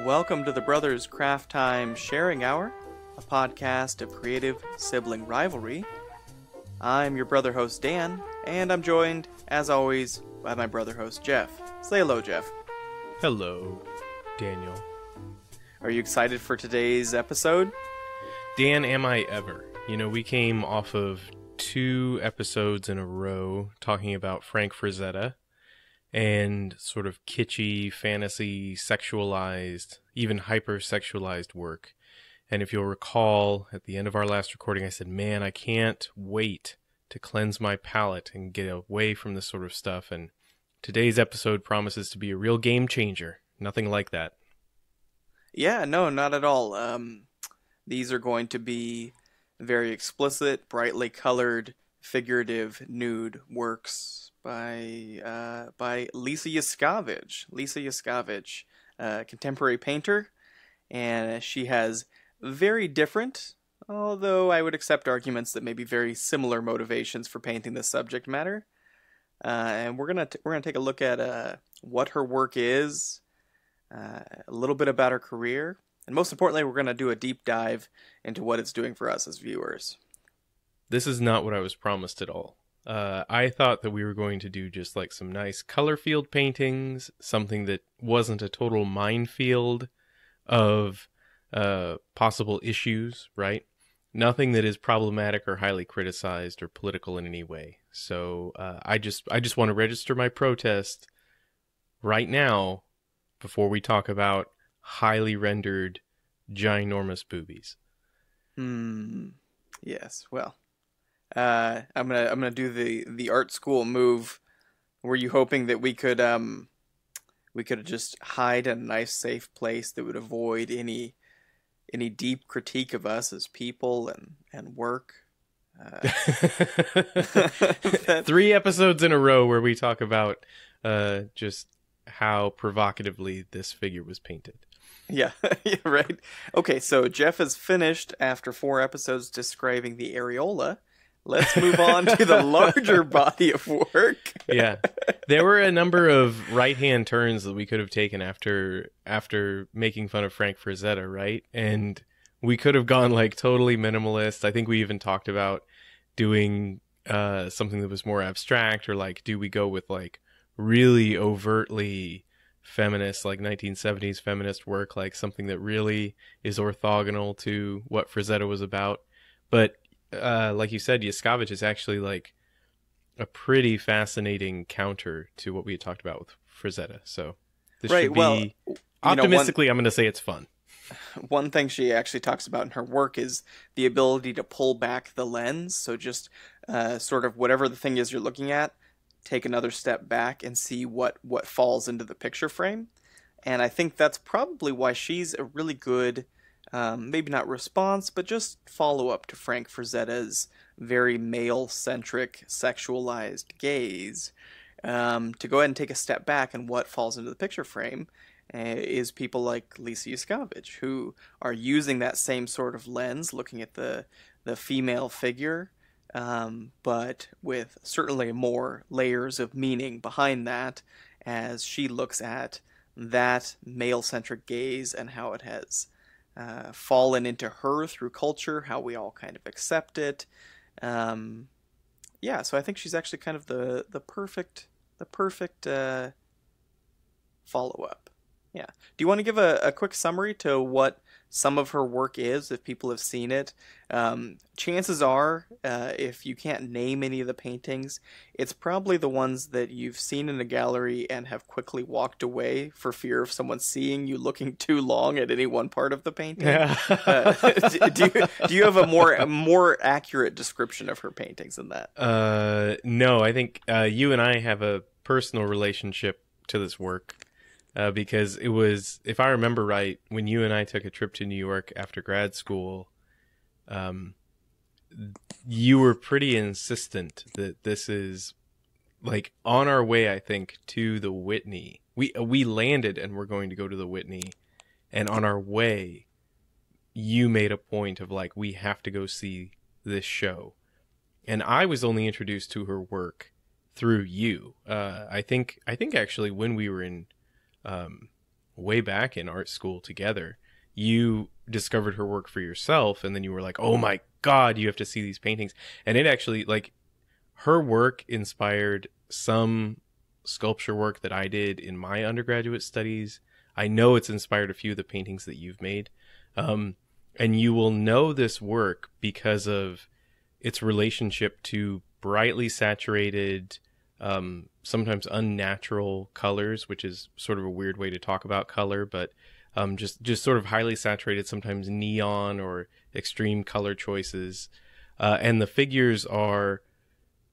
Welcome to the Brothers Craft Time Sharing Hour, a podcast of creative sibling rivalry. I'm your brother host Dan, and I'm joined, as always, by my brother host Jeff. Say hello, Jeff. Hello, Daniel. Are you excited for today's episode? Dan, am I ever? You know, we came off of 2 episodes in a row talking about Frank Frazetta and sort of kitschy, fantasy, sexualized, even hyper-sexualized work. And if you'll recall, at the end of our last recording, I said, man, I can't wait to cleanse my palate and get away from this sort of stuff. And today's episode promises to be a real game changer. Nothing like that. Yeah, no, not at all. These are going to be very explicit, brightly colored, figurative, nude works by Lisa Yuskavage. Lisa Yuskavage, contemporary painter, and she has very different, although I would accept arguments that may be very similar motivations for painting this subject matter. And we're gonna take a look at what her work is, a little bit about her career, and most importantly, we're gonna do a deep dive into what it's doing for us as viewers. This is not what I was promised at all. I thought that we were going to do just like some nice color field paintings, something that wasn't a total minefield of possible issues, right? Nothing that is problematic or highly criticized or political in any way. So I just want to register my protest right now before we talk about highly rendered, ginormous boobies. Yes, well. I'm gonna do the art school move. Were you hoping that we could just hide in a nice, safe place that would avoid any deep critique of us as people and work? 3 episodes in a row where we talk about just how provocatively this figure was painted. Yeah, yeah, right. Okay, so Jeff has finished after 4 episodes describing the areola. Let's move on to the larger body of work. Yeah. There were a number of right-hand turns that we could have taken after making fun of Frank Frazetta, right? And we could have gone like totally minimalist. I think we even talked about doing something that was more abstract, or like, do we go with like really overtly feminist, like 1970s feminist work, like something that really is orthogonal to what Frazetta was about. But like you said, Yuskavage is actually like a pretty fascinating counter to what we had talked about with Frazetta. So this should be, optimistically, I'm going to say it's fun. One thing she actually talks about in her work is the ability to pull back the lens. So just sort of whatever the thing is you're looking at, take another step back and see what falls into the picture frame. And I think that's probably why she's a really good, maybe not response, but just follow-up to Frank Frazetta's very male-centric, sexualized gaze. To go ahead and take a step back, and what falls into the picture frame is people like Lisa Yuskavage, who are using that same sort of lens, looking at the female figure, but with certainly more layers of meaning behind that, as she looks at that male-centric gaze and how it has fallen into her through culture, how we all kind of accept it. Yeah, so I think she's actually kind of the perfect follow-up. Yeah. Do you want to give a quick summary to what some of her work is, if people have seen it? Chances are, if you can't name any of the paintings, it's probably the ones that you've seen in a gallery and have quickly walked away for fear of someone seeing you looking too long at any one part of the painting. Yeah. Do you have a more accurate description of her paintings than that? No, I think you and I have a personal relationship to this work. Because it was, if I remember right, when you and I took a trip to New York after grad school, you were pretty insistent that this is like on our way, I think, to the Whitney. We landed and we're going to go to the Whitney, and on our way, you made a point of like, we have to go see this show. And I was only introduced to her work through you. I think actually when we were in way back in art school together, you discovered her work for yourself, and then you were like, "Oh my God, you have to see these paintings." And it actually, like, her work inspired some sculpture work that I did in my undergraduate studies. I know it's inspired a few of the paintings that you've made. And you will know this work because of its relationship to brightly saturated, sometimes unnatural colors, which is sort of a weird way to talk about color, but just sort of highly saturated, sometimes neon or extreme color choices. And the figures are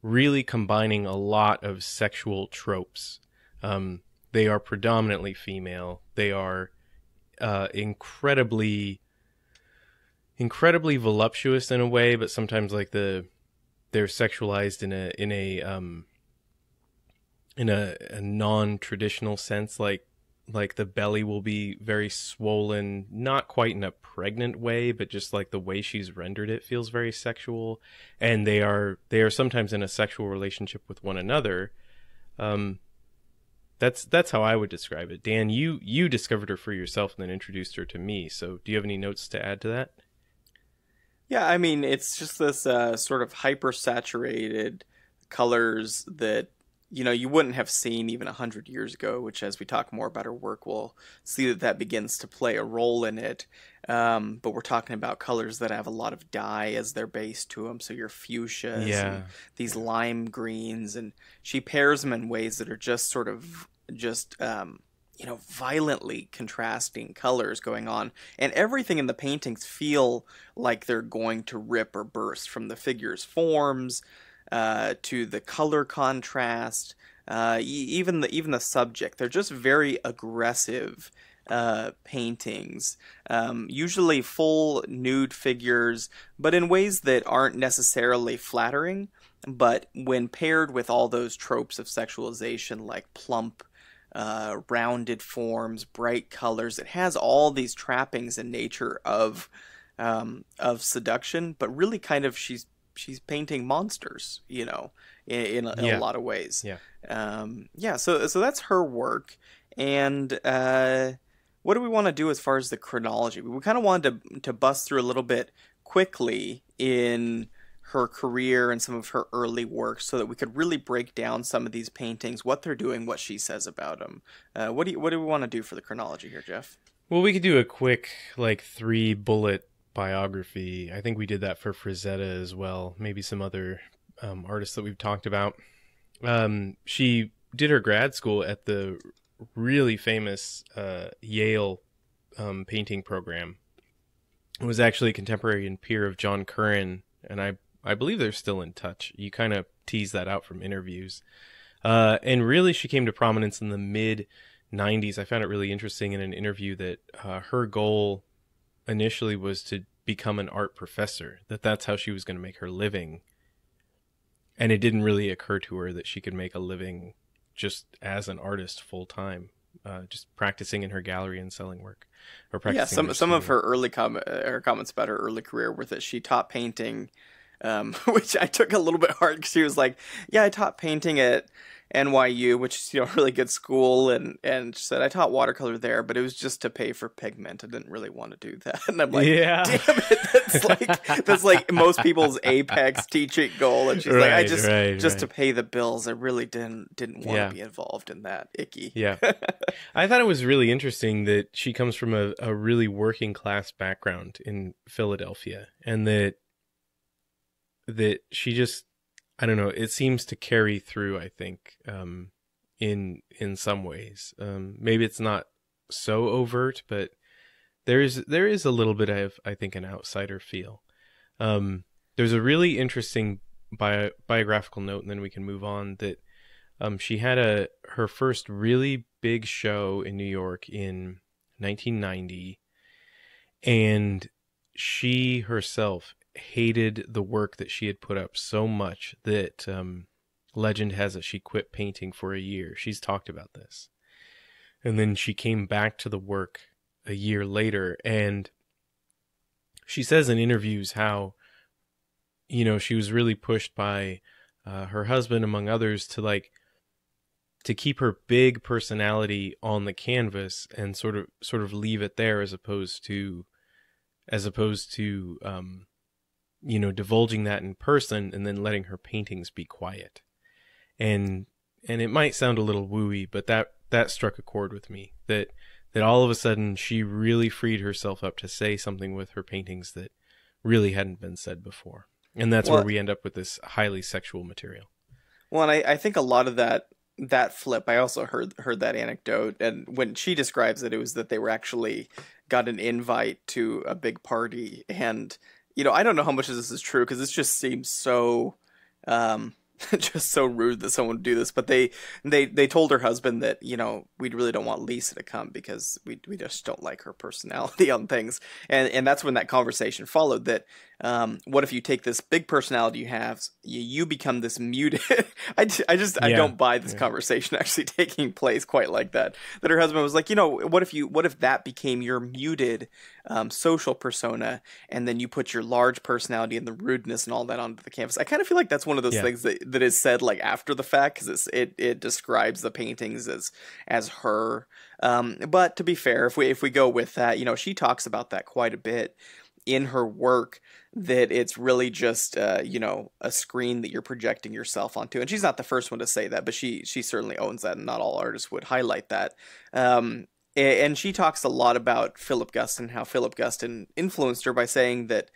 really combining a lot of sexual tropes. They are predominantly female. They are incredibly voluptuous in a way, but sometimes like they're sexualized in a non-traditional sense, like the belly will be very swollen, not quite in a pregnant way, but just like the way she's rendered it feels very sexual. And they are sometimes in a sexual relationship with one another. That's how I would describe it. Dan, you discovered her for yourself and then introduced her to me. So do you have any notes to add to that? Yeah, I mean, it's just this sort of hyper-saturated colors that, you wouldn't have seen even 100 years ago, which as we talk more about her work, we'll see that begins to play a role in it. But we're talking about colors that have a lot of dye as their base to them, so your fuchsias and these lime greens, and she pairs them in ways that are just sort of violently contrasting colors going on, and everything in the paintings feel like they're going to rip or burst, from the figures' forms to the color contrast, even the subject. They're just very aggressive paintings, usually full nude figures, but in ways that aren't necessarily flattering. But when paired with all those tropes of sexualization, like plump, rounded forms, bright colors, it has all these trappings in nature of seduction, but really kind of she's painting monsters, in a lot of ways. So that's her work. And what do we want to do as far as the chronology? We kind of wanted to bust through a little bit quickly in her career and some of her early work, so that we could really break down some of these paintings, what they're doing, what she says about them. What do we want to do for the chronology here, Jeff? Well, we could do a quick, like, 3-bullet biography. I think we did that for Frazetta as well. Maybe some other artists that we've talked about. She did her grad school at the really famous Yale painting program. It was actually a contemporary and peer of John Curran, and I believe they're still in touch. You kind of tease that out from interviews. And really, she came to prominence in the mid-90s. I found it really interesting in an interview that her goal initially was to become an art professor, that's how she was going to make her living. And it didn't really occur to her that she could make a living just as an artist full time, just practicing in her gallery and selling work. Or practicing. Yeah, some of her early comments about her early career were that she taught painting, which I took a little bit hard, because she was like, "Yeah, I taught painting at NYU, which is, a really good school," and she said, "I taught watercolor there, but it was just to pay for pigment. I didn't really want to do that." And I'm like, yeah. "Damn it, that's like most people's apex teaching goal." And she's like, "I just to pay the bills. I really didn't want to be involved in that. Icky." Yeah. I thought it was really interesting that she comes from a really working class background in Philadelphia, and that she just, I don't know, it seems to carry through, I think, in some ways. Maybe it's not so overt, but there is a little bit of, I think, an outsider feel. There's a really interesting biographical note, and then we can move on, that she had her first really big show in New York in 1990, and she herself hated the work that she had put up so much that legend has it she quit painting for a year. She's talked about this. And then she came back to the work a year later, and she says in interviews how she was really pushed by her husband, among others, to keep her big personality on the canvas and sort of leave it there, as opposed to divulging that in person and then letting her paintings be quiet. And it might sound a little wooey, but that struck a chord with me, that all of a sudden she really freed herself up to say something with her paintings that really hadn't been said before. And that's where we end up with this highly sexual material. Well, and I think a lot of that flip, I also heard that anecdote, and when she describes it, it was that they were actually got an invite to a big party, and I don't know how much of this is true, because this just seems so just so rude that someone would do this, but they told her husband that we really don't want Lisa to come because we just don't like her personality on things, and that's when that conversation followed, that what if you take this big personality you have, you become this muted. I don't buy this conversation actually taking place quite like that her husband was like, what if that became your muted social persona, and then you put your large personality and the rudeness and all that onto the canvas. I kind of feel like that's one of those things that is said like after the fact, because it describes the paintings as her. But to be fair, if we go with that, she talks about that quite a bit in her work, that it's really just a screen that you're projecting yourself onto. And she's not the first one to say that, but she certainly owns that, and not all artists would highlight that. And she talks a lot about Philip Guston, how Philip Guston influenced her by saying that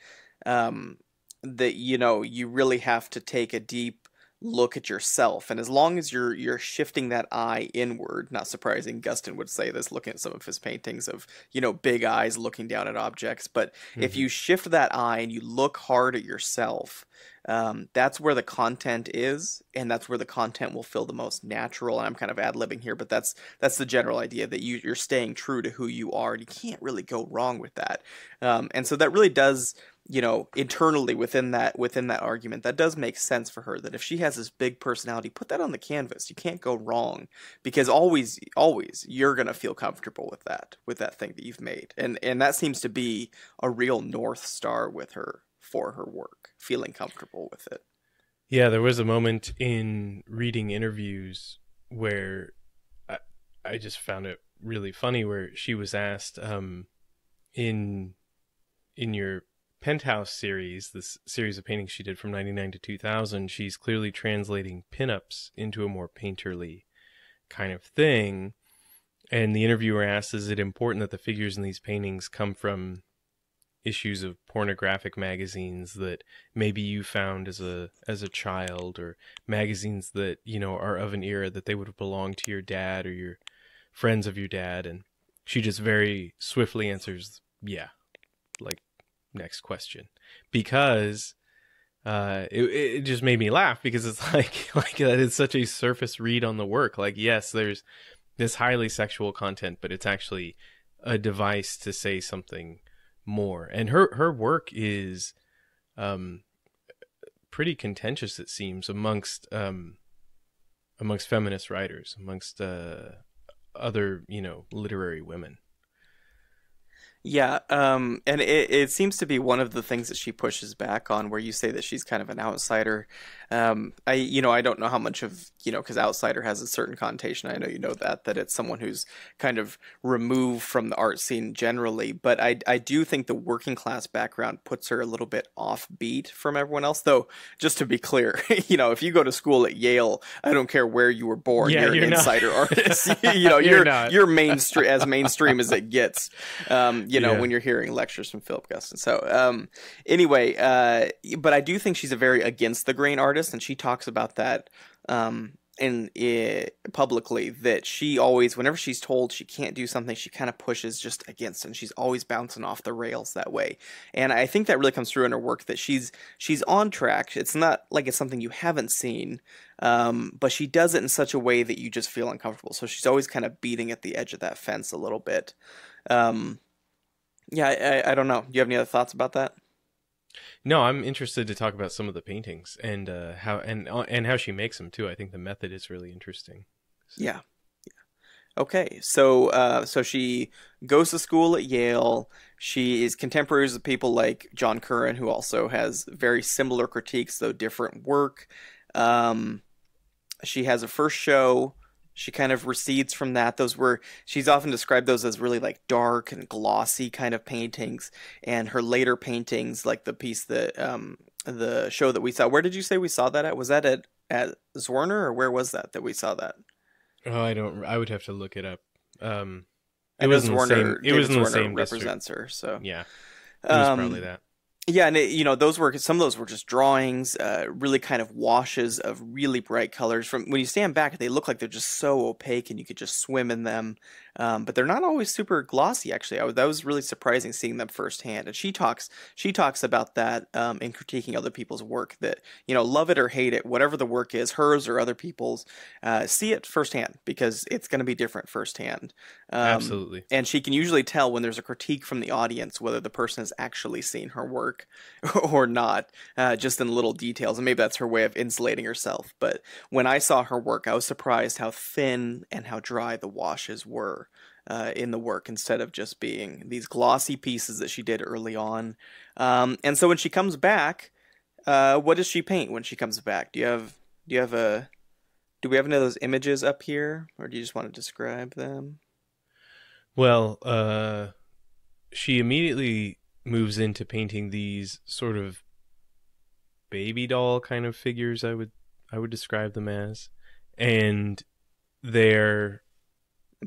you really have to take a deep look at yourself, and as long as you're shifting that eye inward, not surprising, Guston would say this looking at some of his paintings of big eyes looking down at objects, but if you shift that eye and you look hard at yourself, that's where the content is, and that's where the content will feel the most natural. And I'm kind of ad-libbing here, but that's the general idea, that you're staying true to who you are, and you can't really go wrong with that. And so that really does, internally within that argument, that does make sense for her, that if she has this big personality, put that on the canvas. You can't go wrong, because always you're going to feel comfortable with that thing that you've made. And that seems to be a real North Star with her, for her work, feeling comfortable with it. Yeah, there was a moment in reading interviews where I just found it really funny, where she was asked, in your Penthouse series, this series of paintings she did from 99 to 2000, she's clearly translating pinups into a more painterly kind of thing. And the interviewer asked, is it important that the figures in these paintings come from issues of pornographic magazines that maybe you found as a child, or magazines that are of an era that they would have belonged to your dad or your friends of your dad? And she just very swiftly answers, yeah, like, next question, because it just made me laugh, because it's like that is such a surface read on the work. Like, yes, there's this highly sexual content, but it's actually a device to say something more. And her work is pretty contentious, it seems, amongst feminist writers, amongst other literary women. Yeah, and it seems to be one of the things that she pushes back on, where you say that she's kind of an outsider. I don't know how much of, because outsider has a certain connotation. I know that it's someone who's kind of removed from the art scene generally, but I do think the working class background puts her a little bit offbeat from everyone else. Though, just to be clear, if you go to school at Yale, I don't care where you were born, you're an insider artist. You're mainstream as it gets. When you're hearing lectures from Philip Guston. So anyway, but I do think she's a very against the grain artist, and she talks about that publicly, that she always, whenever she's told she can't do something, she kind of pushes just against it, and she's always bouncing off the rails that way. And I think that really comes through in her work, that she's on track. It's not like it's something you haven't seen, but she does it in such a way that you just feel uncomfortable. So she's always kind of beating at the edge of that fence a little bit. Yeah, I don't know. Do you have any other thoughts about that? No, I'm interested to talk about some of the paintings and how she makes them too. I think the method is really interesting. Yeah. Okay, so she goes to school at Yale. She is contemporaries with people like John Curran, who also has very similar critiques, though different work. Um, she has a first show. She kind of recedes from that. Those were she's often described those as really like dark and glossy kind of paintings. And her later paintings, like the piece that the show that we saw. Where did you say we saw that at? Was that at Zorner, or where was that we saw that? Oh, I don't. I would have to look it up. It I know was in the same. Zwerner, It was David in the Zwerner same district. represents her, so Yeah, it was probably um, that. yeah, and those were some of those were just drawings, really kind of washes of really bright colors. From when you stand back, they look like they're just so opaque, and you could just swim in them. But they're not always super glossy. Actually, that was really surprising seeing them firsthand. And she talks about that in critiquing other people's work. That love it or hate it, whatever the work is, hers or other people's, see it firsthand because it's going to be different firsthand. Absolutely. And she can usually tell when there's a critique from the audience whether the person has actually seen her work or not, just in little details. And maybe that's her way of insulating herself. But when I saw her work, I was surprised how thin and how dry the washes were in the work instead of just being these glossy pieces that she did early on. And so when she comes back, what does she paint when she comes back? Do we have any of those images up here, or do you just want to describe them? Well, she immediately moves into painting these sort of baby doll kind of figures. I would describe them as, and they're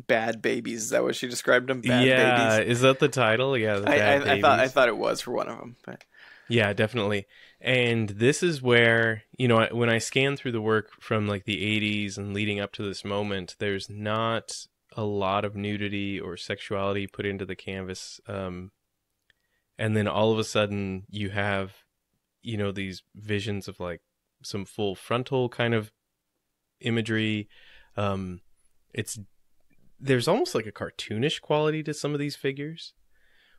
Bad babies. Is that what she described them? Bad yeah. babies. Is that the title? Yeah, the bad I babies. thought it was for one of them, but Yeah, definitely. And this is where, when I scan through the work from like the 80s and leading up to this moment, there's not a lot of nudity or sexuality put into the canvas. And then all of a sudden you have, these visions of like some full frontal kind of imagery. It's There's almost like a cartoonish quality to some of these figures,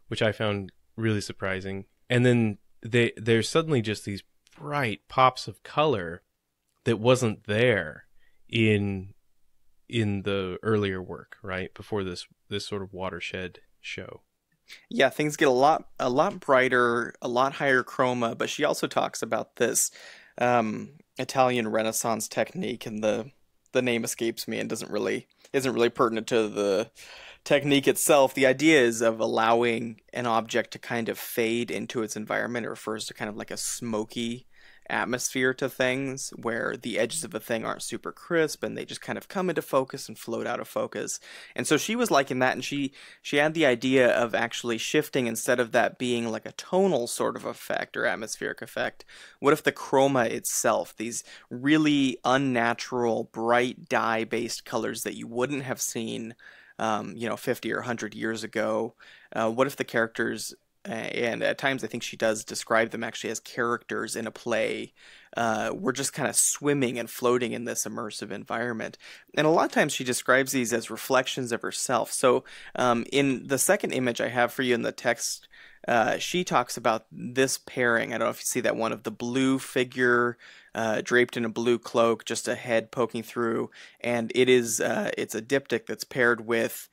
which I found really surprising. And then there's suddenly just these bright pops of color that wasn't there in the earlier work, right? Before this sort of watershed show. yeah, things get a lot brighter, a lot higher chroma. But she also talks about this Italian Renaissance technique, and the name escapes me and doesn't really isn't really pertinent to the technique itself. The idea is of allowing an object to kind of fade into its environment. It refers to kind of like a smoky atmosphere to things where the edges of a thing aren't super crisp and they just kind of come into focus and float out of focus. And so she was liking that, and she had the idea of actually shifting, instead of that being like a tonal sort of effect or atmospheric effect, what if the chroma itself, these really unnatural bright dye based colors that you wouldn't have seen 50 or 100 years ago, what if the characters, and at times I think she does describe them actually as characters in a play, we're just kind of swimming and floating in this immersive environment. And a lot of times she describes these as reflections of herself. So in the second image I have for you in the text, she talks about this pairing. I don't know if you see that one of the blue figure draped in a blue cloak, just a head poking through, and it's a diptych that's paired with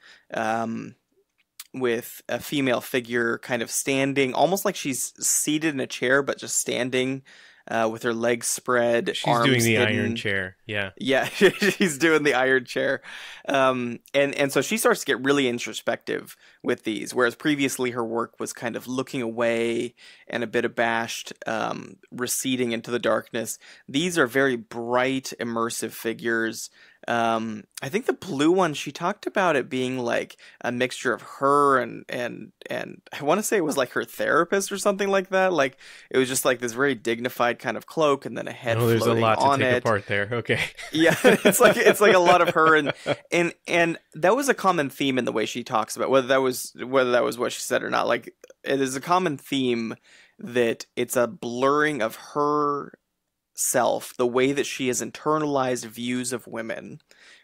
a female figure kind of standing, almost like she's seated in a chair, but just standing with her legs spread, She's arms doing the hidden. iron chair. Yeah. Yeah, she's doing the iron chair. And so she starts to get really introspective with these, whereas previously her work was kind of looking away and a bit abashed, receding into the darkness. These are very bright, immersive figures. I think the blue one, she talked about it being like a mixture of her and I want to say it was like her therapist or something like that. Like it was just like this very dignified kind of cloak and then a head No, there's a floating lot to on take it. apart there. Okay. Yeah, it's like a lot of her, and that was a common theme in the way she talks about whether that was what she said or not. Like it is a common theme that it's a blurring of her self, the way that she has internalized views of women,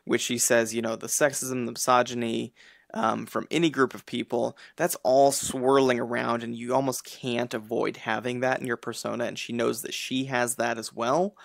which she says, the sexism, the misogyny, from any group of people, that's all swirling around, and you almost can't avoid having that in your persona. And she knows that she has that as well.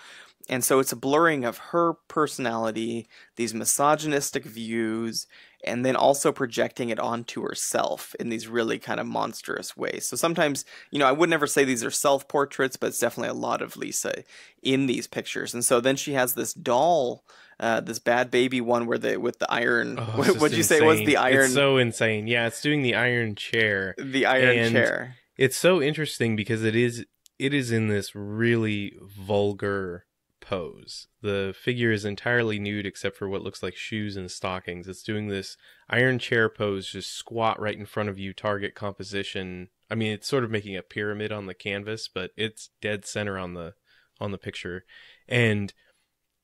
And so it's a blurring of her personality, these misogynistic views, and then also projecting it onto herself in these really kind of monstrous ways. So sometimes, I would never say these are self-portraits, but it's definitely a lot of Lisa in these pictures. And so then she has this doll, this bad baby one where with the iron, Oh, it's what'd just you say was insane. the iron? It's so insane. Yeah, it's doing the iron chair. The iron And chair. it's so interesting because it is in this really vulgar pose. The figure is entirely nude except for what looks like shoes and stockings. It's doing this iron chair pose, just squat right in front of you, target composition. I mean, it's sort of making a pyramid on the canvas, but it's dead center on the picture. And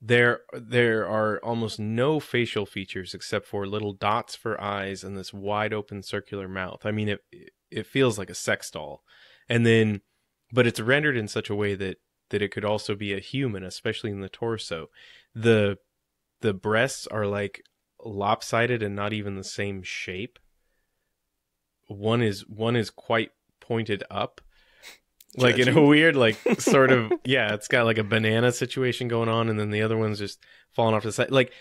there are almost no facial features except for little dots for eyes and this wide open circular mouth. I mean, it feels like a sex doll. And then, but it's rendered in such a way that it could also be a human, especially in the torso. The breasts are like lopsided and not even the same shape. One is quite pointed up, like in a weird, like sort of, yeah, it's got like a banana situation going on, and then the other one's just falling off to the side, like,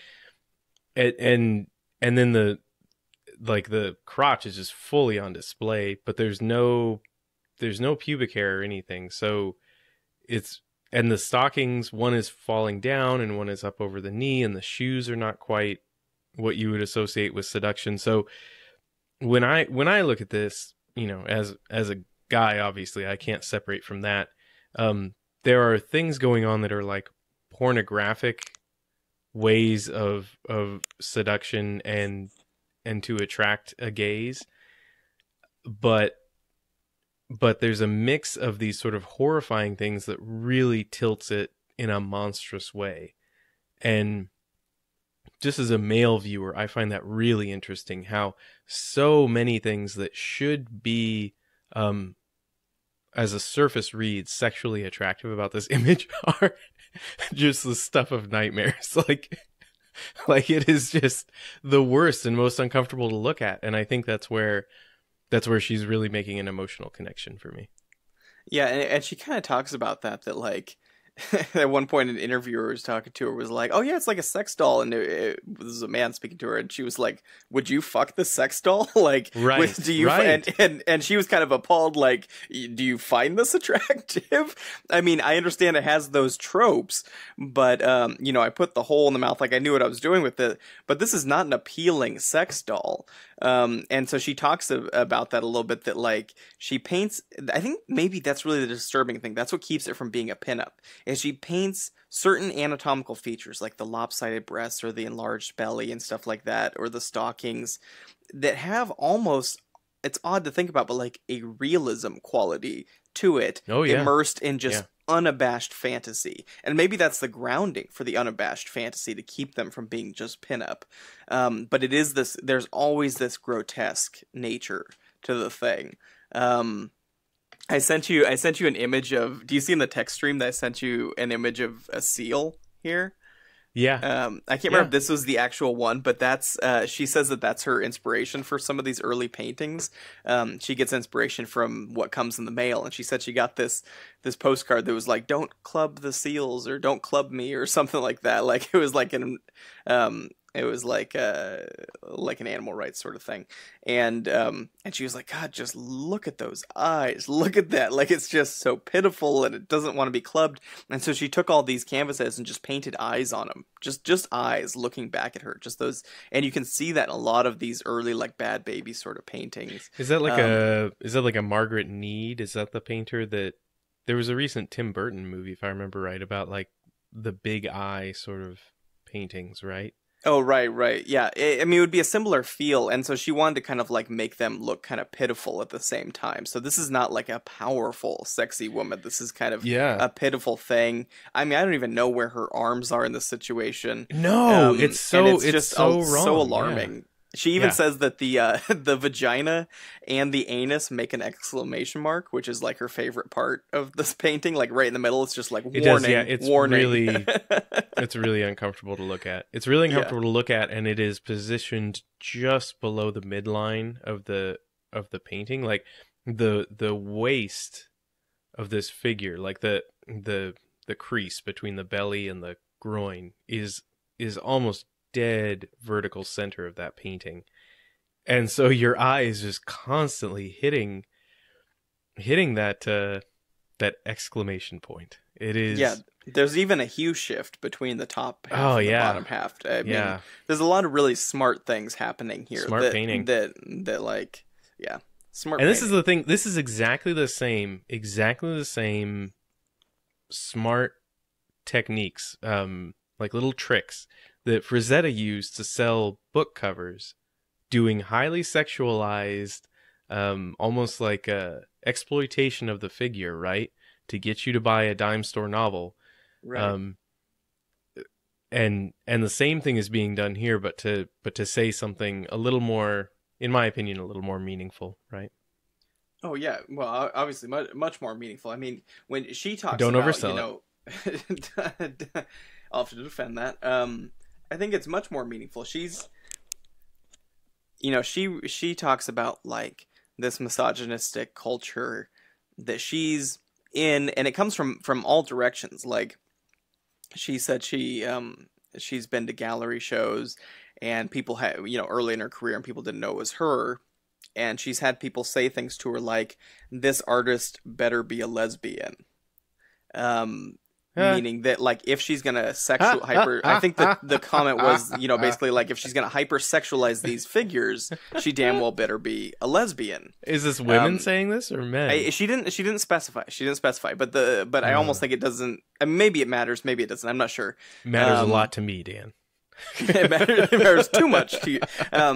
and then the crotch is just fully on display, but there's no pubic hair or anything. So and the stockings, one is falling down and one is up over the knee, and the shoes are not quite what you would associate with seduction. So when I look at this, as a guy, obviously I can't separate from that. There are things going on that are like pornographic ways of seduction and to attract a gaze, but there's a mix of these sort of horrifying things that really tilts it in a monstrous way. And just as a male viewer, I find that really interesting, how so many things that should be, as a surface read, sexually attractive about this image are just the stuff of nightmares. Like it is just the worst and most uncomfortable to look at. And I think that's where she's really making an emotional connection for me. Yeah, and she kind of talks about that like at one point an interviewer was talking to her was like, "Oh yeah, it's like a sex doll," and it was a man speaking to her, and she was like, "Would you fuck the sex doll?" Like, right? Do you? Right. And she was kind of appalled. Like, do you find this attractive? I mean, I understand it has those tropes, but I put the hole in the mouth, like I knew what I was doing with it. But this is not an appealing sex doll. And so she talks about that a little bit, that like she paints, I think maybe that's really the disturbing thing. That's what keeps it from being a pinup, is she paints certain anatomical features like the lopsided breasts or the enlarged belly and stuff like that, or the stockings that have almost, it's odd to think about, but like a realism quality to it. Oh, yeah. Immersed in just unabashed fantasy. And maybe that's the grounding for the unabashed fantasy, to keep them from being just pinup. But it is this, there's always this grotesque nature to the thing. I sent you an image of, do you see in the text stream that I sent you an image of a seal here? Yeah. I can't remember if this was the actual one, but that's she says that that's her inspiration for some of these early paintings. She gets inspiration from what comes in the mail, and she said she got this postcard that was like, "Don't club the seals," or "Don't club me," or something like that. Like it was like an animal rights sort of thing. And she was like, "God, just look at those eyes. Look at that. Like, it's just so pitiful, and it doesn't want to be clubbed." And so she took all these canvases and just painted eyes on them. Just eyes looking back at her. Just those, and you can see that in a lot of these early like Bad Baby sort of paintings. Is that like a Margaret Mead? Is that the painter that there was a recent Tim Burton movie, if I remember right, about like the big eye sort of paintings, right? Oh, right. Yeah. I mean, it would be a similar feel. And so she wanted to kind of like make them look kind of pitiful at the same time. So this is not like a powerful, sexy woman. This is kind of a pitiful thing. I mean, I don't even know where her arms are in this situation. No, it's just so wrong. So alarming. Yeah. She even says that the vagina and the anus make an exclamation mark, which is like her favorite part of this painting. Like right in the middle, it's just like warning. It does, yeah. It's warning. Really, it's really uncomfortable to look at. It's really uncomfortable to look at, and it is positioned just below the midline of the painting. Like the waist of this figure, like the crease between the belly and the groin is almost dead vertical center of that painting. And so your eye is just constantly hitting that that exclamation point. It is. Yeah, there's even a hue shift between the top half and the bottom half. I mean, there's a lot of really smart things happening here. Smart painting. That like, yeah, smart. And painting. This is the thing. This is exactly the same smart techniques, like little tricks that Frazetta used to sell book covers, doing highly sexualized, almost like a exploitation of the figure, right? To get you to buy a dime store novel. Right. And the same thing is being done here, but to say something a little more, in my opinion, a little more meaningful, right? Oh yeah, well, obviously much more meaningful. I mean, when she talks Don't about, oversell it. I'll have to defend that. I think it's much more meaningful. She's, she talks about like this misogynistic culture that she's in, and it comes from all directions. Like she said, she's been to gallery shows, and people had, early in her career, and people didn't know it was her. And she's had people say things to her like, "This artist better be a lesbian," meaning that like if she's gonna I think that the comment was, basically like if she's gonna hypersexualize these figures, she damn well better be a lesbian. Is this women saying this or men? She didn't specify. But I almost think it doesn't. I mean, maybe it matters, maybe it doesn't. I'm not sure. Matters a lot to me, Dan. It matters too much to you.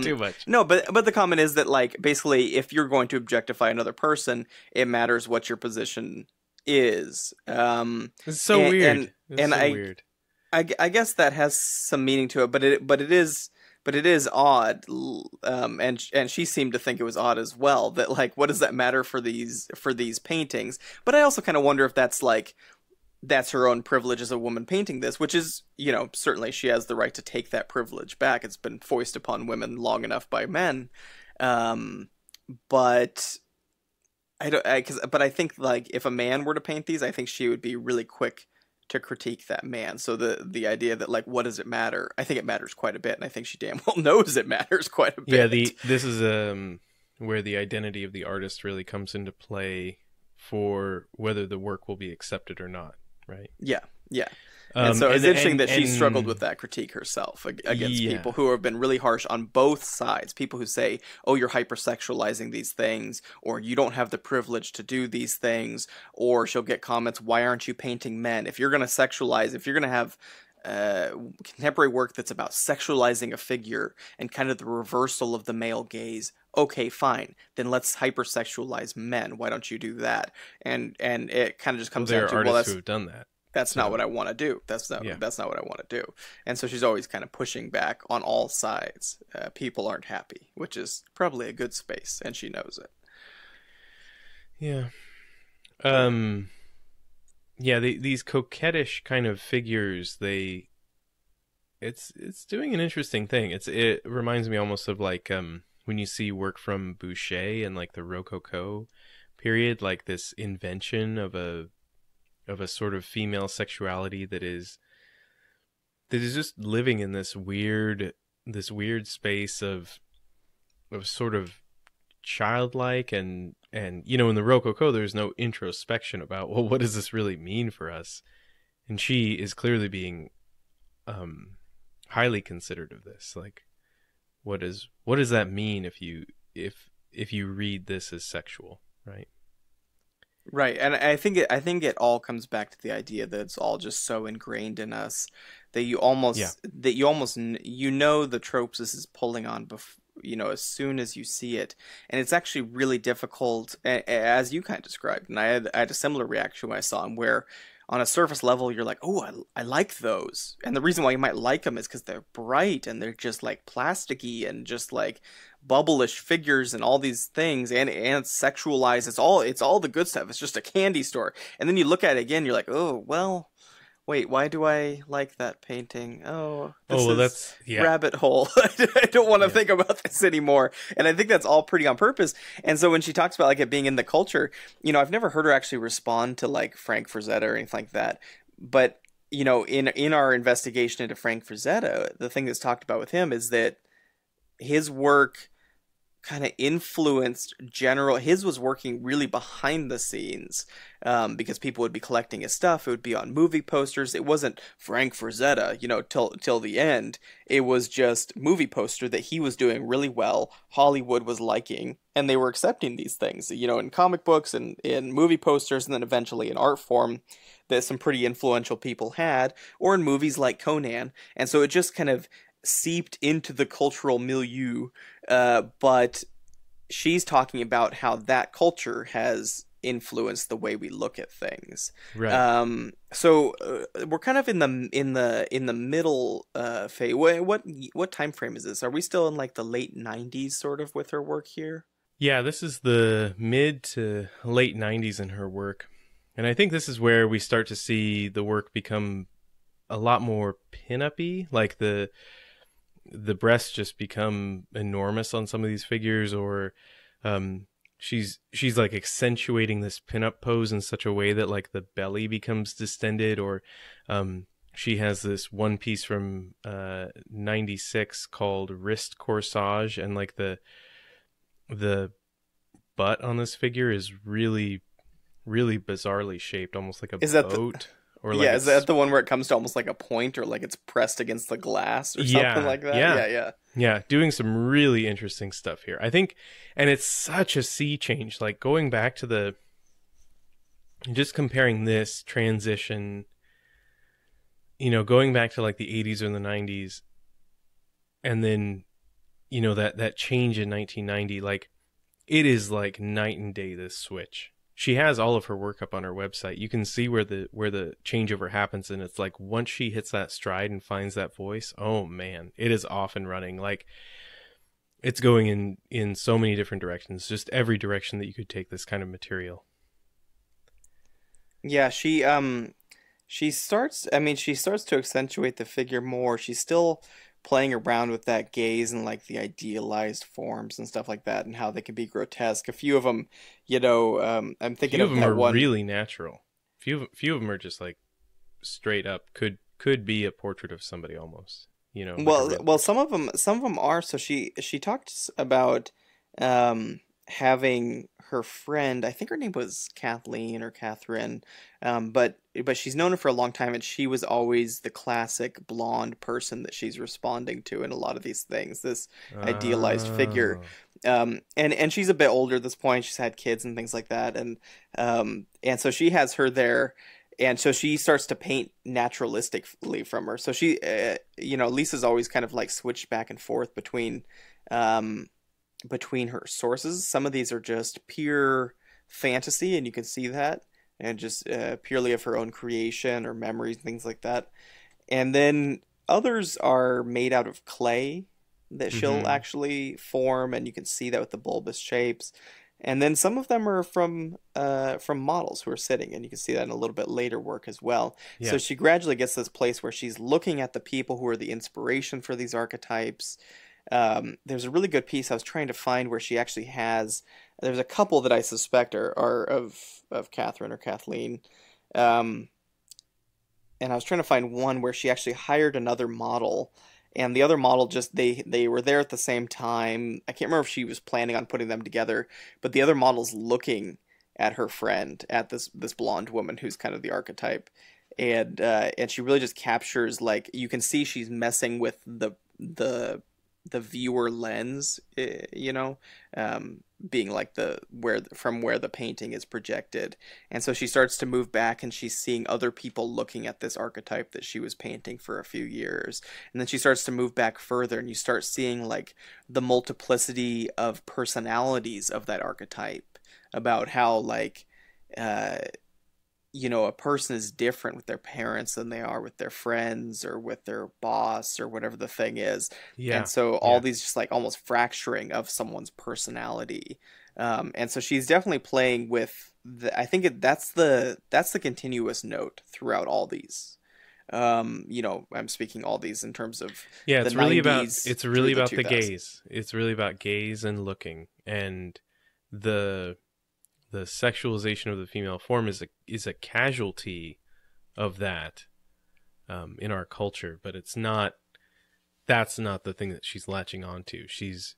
Too much. No, but the comment is that like basically if you're going to objectify another person, it matters what your position is. It's so weird. Weird. I guess that has some meaning to it, but it is odd. And she seemed to think it was odd as well. That like, what does that matter for these paintings? But I also kind of wonder if that's her own privilege as a woman painting this, which is, certainly she has the right to take that privilege back. It's been foisted upon women long enough by men. But I think like if a man were to paint these, I think she would be really quick to critique that man. So the idea that like, what does it matter? I think it matters quite a bit. And I think she damn well knows it matters quite a bit. Yeah. This is, where the identity of the artist really comes into play for whether the work will be accepted or not. Right. Yeah. Yeah. And so it's interesting that she struggled with that critique herself against people who have been really harsh on both sides. People who say, oh, you're hypersexualizing these things, or you don't have the privilege to do these things, or she'll get comments, why aren't you painting men? If you're going to sexualize, if you're going to have contemporary work that's about sexualizing a figure and kind of the reversal of the male gaze, okay, fine, then let's hypersexualize men. Why don't you do that? And it kind of just comes down to, well, who have done that. That's not what I want to do. That's not what I want to do. And so she's always kind of pushing back on all sides. People aren't happy, which is probably a good space, and she knows it. Yeah. These coquettish kind of figures, it's doing an interesting thing. It reminds me almost of like when you see work from Boucher and like the Rococo period, like this invention of a sort of female sexuality that is just living in this weird space of sort of childlike and in the Rococo there's no introspection about, well, what does this really mean for us? And she is clearly being highly considerate of this. Like, what does that mean if you read this as sexual, right? Right, and I think it all comes back to the idea that it's all just so ingrained in us that you almost the tropes this is pulling on as soon as you see it, and it's actually really difficult, as you kind of described. And I had a similar reaction when I saw them, where on a surface level you're like, oh, I like those, and the reason why you might like them is because they're bright and they're just like plasticky and just like bubblish figures and all these things, and sexualized. It's all the good stuff. It's just a candy store. And then you look at it again, you're like, oh well, wait, why do I like that painting? That's rabbit hole. I don't want to think about this anymore. And I think that's all pretty on purpose. And so when she talks about like it being in the culture, I've never heard her actually respond to like Frank Frazetta or anything like that. but in our investigation into Frank Frazetta, the thing that's talked about with him is that his work kind of influenced general. His was working really behind the scenes, because people would be collecting his stuff. It would be on movie posters. It wasn't Frank Frazetta, till the end. It was just movie poster that he was doing really well. Hollywood was liking, and they were accepting these things, in comic books and in movie posters, and then eventually in art form that some pretty influential people had, or in movies like Conan. And so it just kind of seeped into the cultural milieu, but she's talking about how that culture has influenced the way we look at things. Right. So we're kind of in the middle phase. What time frame is this? Are we still in like the late 90s sort of with her work here? Yeah, this is the mid to late 90s in her work. And I think this is where we start to see the work become a lot more pin-up-y, like the breasts just become enormous on some of these figures, or she's like accentuating this pinup pose in such a way that like the belly becomes distended, or she has this one piece from 96 called Wrist Corsage, and like the butt on this figure is really, really bizarrely shaped, almost like a boat. Or like is that the one where it comes to almost like a point, or like it's pressed against the glass or something like that? Yeah, doing some really interesting stuff here, I think. And it's such a sea change, like going back to just comparing this transition, going back to like the 80s or the 90s, and then, that change in 1990, like it is like night and day, this switch. She has all of her work up on her website. You can see where the changeover happens, and it's like once she hits that stride and finds that voice, oh man, it is off and running. Like it's going in so many different directions, just every direction that you could take this kind of material. Yeah, she starts to accentuate the figure more. She's still playing around with that gaze and like the idealized forms and stuff like that, and how they can be grotesque. A few of them, I'm thinking of that one. Really natural. Few of them are just like straight up could be a portrait of somebody almost. Well, some of them are. So she talks about having her friend, I think her name was Kathleen or Catherine, but she's known her for a long time, and she was always the classic blonde person that she's responding to in a lot of these things, this idealized figure. And she's a bit older at this point. She's had kids and things like that, and so she has her there. And so she starts to paint naturalistically from her. So she, Lisa's always kind of like switched back and forth between her sources. Some of these are just pure fantasy, and you can see that, and just purely of her own creation or memories, things like that. And then others are made out of clay that she'll actually form, and you can see that with the bulbous shapes. And then some of them are from models who are sitting, and you can see that in a little bit later work as well. Yeah. So she gradually gets to this place where she's looking at the people who are the inspiration for these archetypes. There's a really good piece I was trying to find where she actually has. There's a couple that I suspect are of Catherine or Kathleen, and I was trying to find one where she actually hired another model. And the other model just, they were there at the same time. I can't remember if she was planning on putting them together, but the other model's looking at her friend, at this blonde woman who's kind of the archetype. And she really just captures, like, you can see she's messing with the viewer lens, being like from where the painting is projected. And so she starts to move back, and she's seeing other people looking at this archetype that she was painting for a few years. And then she starts to move back further, and you start seeing like the multiplicity of personalities of that archetype, about how like a person is different with their parents than they are with their friends or with their boss or whatever the thing is. Yeah. And so all these just like almost fracturing of someone's personality. And so she's definitely playing with I think that's the continuous note throughout all these. I'm speaking all these in terms of it's really about the gaze. It's really about gaze and looking, and the sexualization of the female form is a casualty of that in our culture, but it's not. That's not the thing that she's latching onto. She's,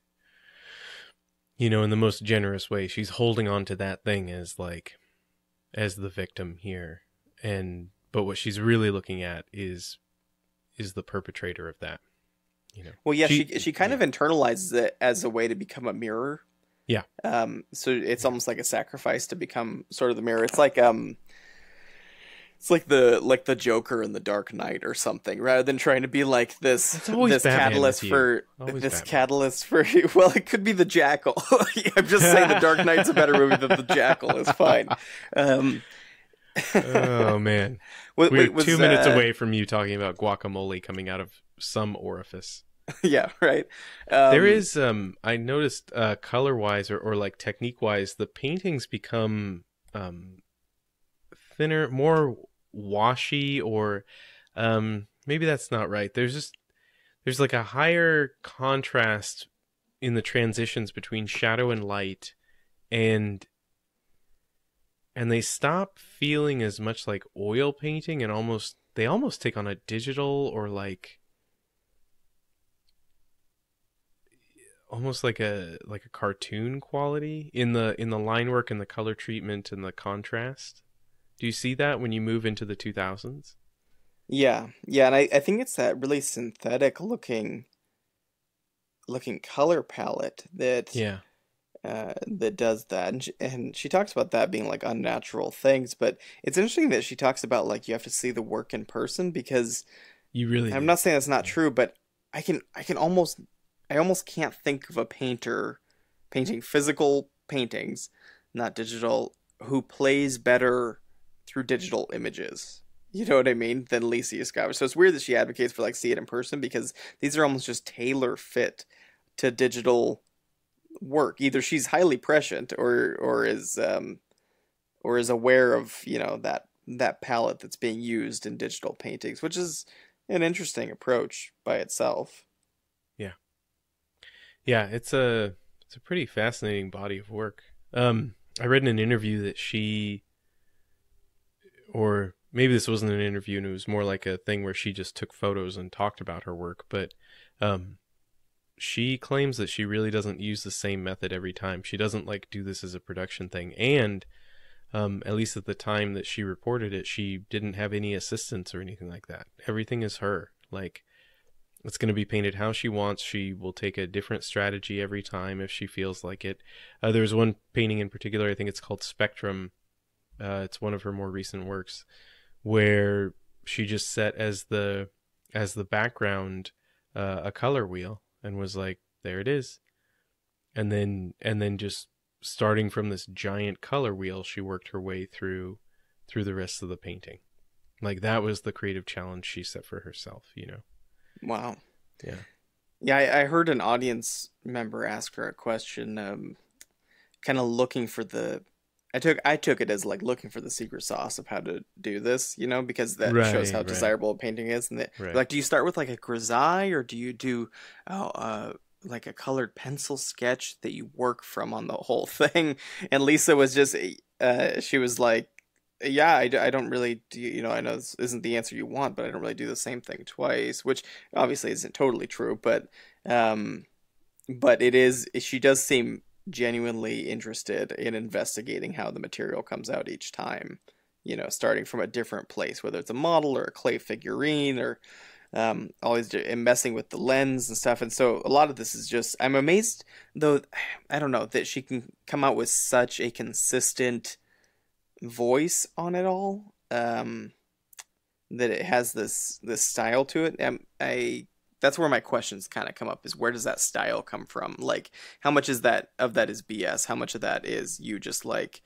you know, in the most generous way, she's holding on to that thing as like, as the victim here. But what she's really looking at is the perpetrator of that, you know. Well, yeah, she kind of internalizes it as a way to become a mirror. Yeah. So it's almost like a sacrifice to become sort of the mirror. It's like the Joker in the Dark Knight or something, rather than trying to be like this catalyst for well, it could be the Jackal. I'm just saying the Dark Knight's a better movie than the Jackal is fine. Oh man. We're 2 minutes away from you talking about guacamole coming out of some orifice. Yeah, right. There is I noticed color wise or like technique wise, the paintings become thinner, more washy, or maybe that's not right. There's like a higher contrast in the transitions between shadow and light, and they stop feeling as much like oil painting, and they almost take on a digital, or like almost like a cartoon quality in the line work and the color treatment and the contrast. Do you see that when you move into the 2000s? Yeah, and I think it's that really synthetic looking color palette that that does that, and she talks about that being like unnatural things. But it's interesting that she talks about like you have to see the work in person, because you really. I'm not saying that's not true, but I almost can't think of a painter painting physical paintings, not digital, who plays better through digital images. You know what I mean? Than Lisa Yuskavage. So it's weird that she advocates for like see it in person, because these are almost just tailor fit to digital work. Either she's highly prescient or is aware of, you know, that palette that's being used in digital paintings, which is an interesting approach by itself. Yeah, it's a pretty fascinating body of work. I read in an interview that she, or maybe this wasn't an interview and it was more like a thing where she just took photos and talked about her work, but she claims that she really doesn't use the same method every time. She doesn't like do this as a production thing, and at least at the time that she reported it, she didn't have any assistants or anything like that. Everything is her. Like, it's going to be painted how she wants. She will take a different strategy every time if she feels like it. There's one painting in particular, I think it's called Spectrum. It's one of her more recent works, where she just set as the background a color wheel, and was like, there it is. And then just starting from this giant color wheel, she worked her way through the rest of the painting. Like, that was the creative challenge she set for herself, you know. Wow. Yeah. Yeah, I heard an audience member ask her a question, kind of looking for the. I took it as like looking for the secret sauce of how to do this, you know, because that shows how desirable a painting is. And like, do you start with like a grisaille, or do you do like a colored pencil sketch that you work from on the whole thing? And Lisa was just, she was like, yeah, I don't really do, you know, I know this isn't the answer you want, but I don't really do the same thing twice, which obviously isn't totally true, but it is, she does seem genuinely interested in investigating how the material comes out each time, you know, starting from a different place, whether it's a model or a clay figurine, or always messing with the lens and stuff. And so a lot of this is just, I'm amazed though, I don't know, that she can come out with such a consistent voice on it all, that it has this style to it. That's where my questions kind of come up, is where does that style come from? Like, how much is that is BS? How much of that is you just like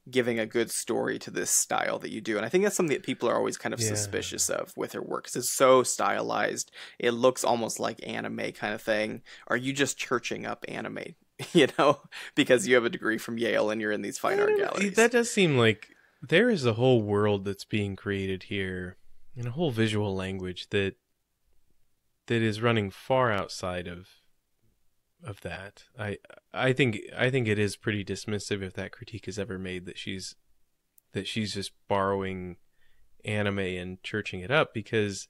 giving a good story to this style that you do? And I think that's something that people are always kind of suspicious of with her work, because it's so stylized. It looks almost like anime kind of thing. Are you just churching up anime, you know, because you have a degree from Yale and you're in these fine art galleries? That does seem like there is a whole world that's being created here, and a whole visual language that is running far outside of that. I think it is pretty dismissive if that critique is ever made, that she's just borrowing anime and churching it up, because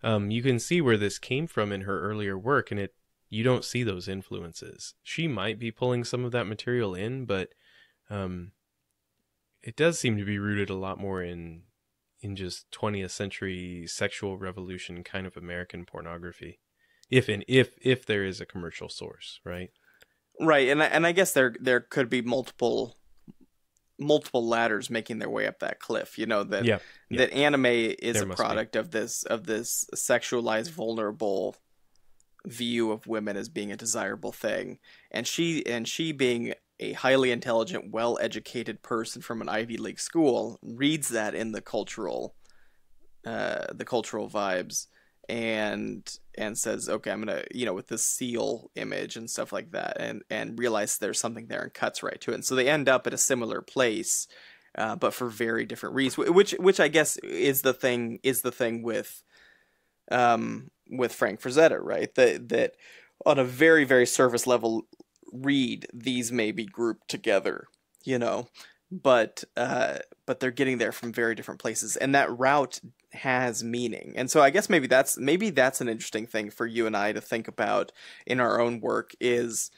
you can see where this came from in her earlier work, and you don't see those influences. She might be pulling some of that material in, but it does seem to be rooted a lot more in just 20th century sexual revolution kind of American pornography, if there is a commercial source, right? Right, and I guess there could be multiple ladders making their way up that cliff. You know that that anime is a product of this sexualized, vulnerable view of women as being a desirable thing, and she being a highly intelligent, well-educated person from an Ivy League school reads that in the cultural vibes and says, okay, I'm gonna, with this seal image and stuff like that, and realize there's something there and cuts right to it. And so they end up at a similar place, but for very different reasons. Which I guess is the thing with Frank Frazetta, right? That on a very, very surface level read, these may be grouped together, but they're getting there from very different places, and that route has meaning. And so I guess maybe that's an interesting thing for you and I to think about in our own work, is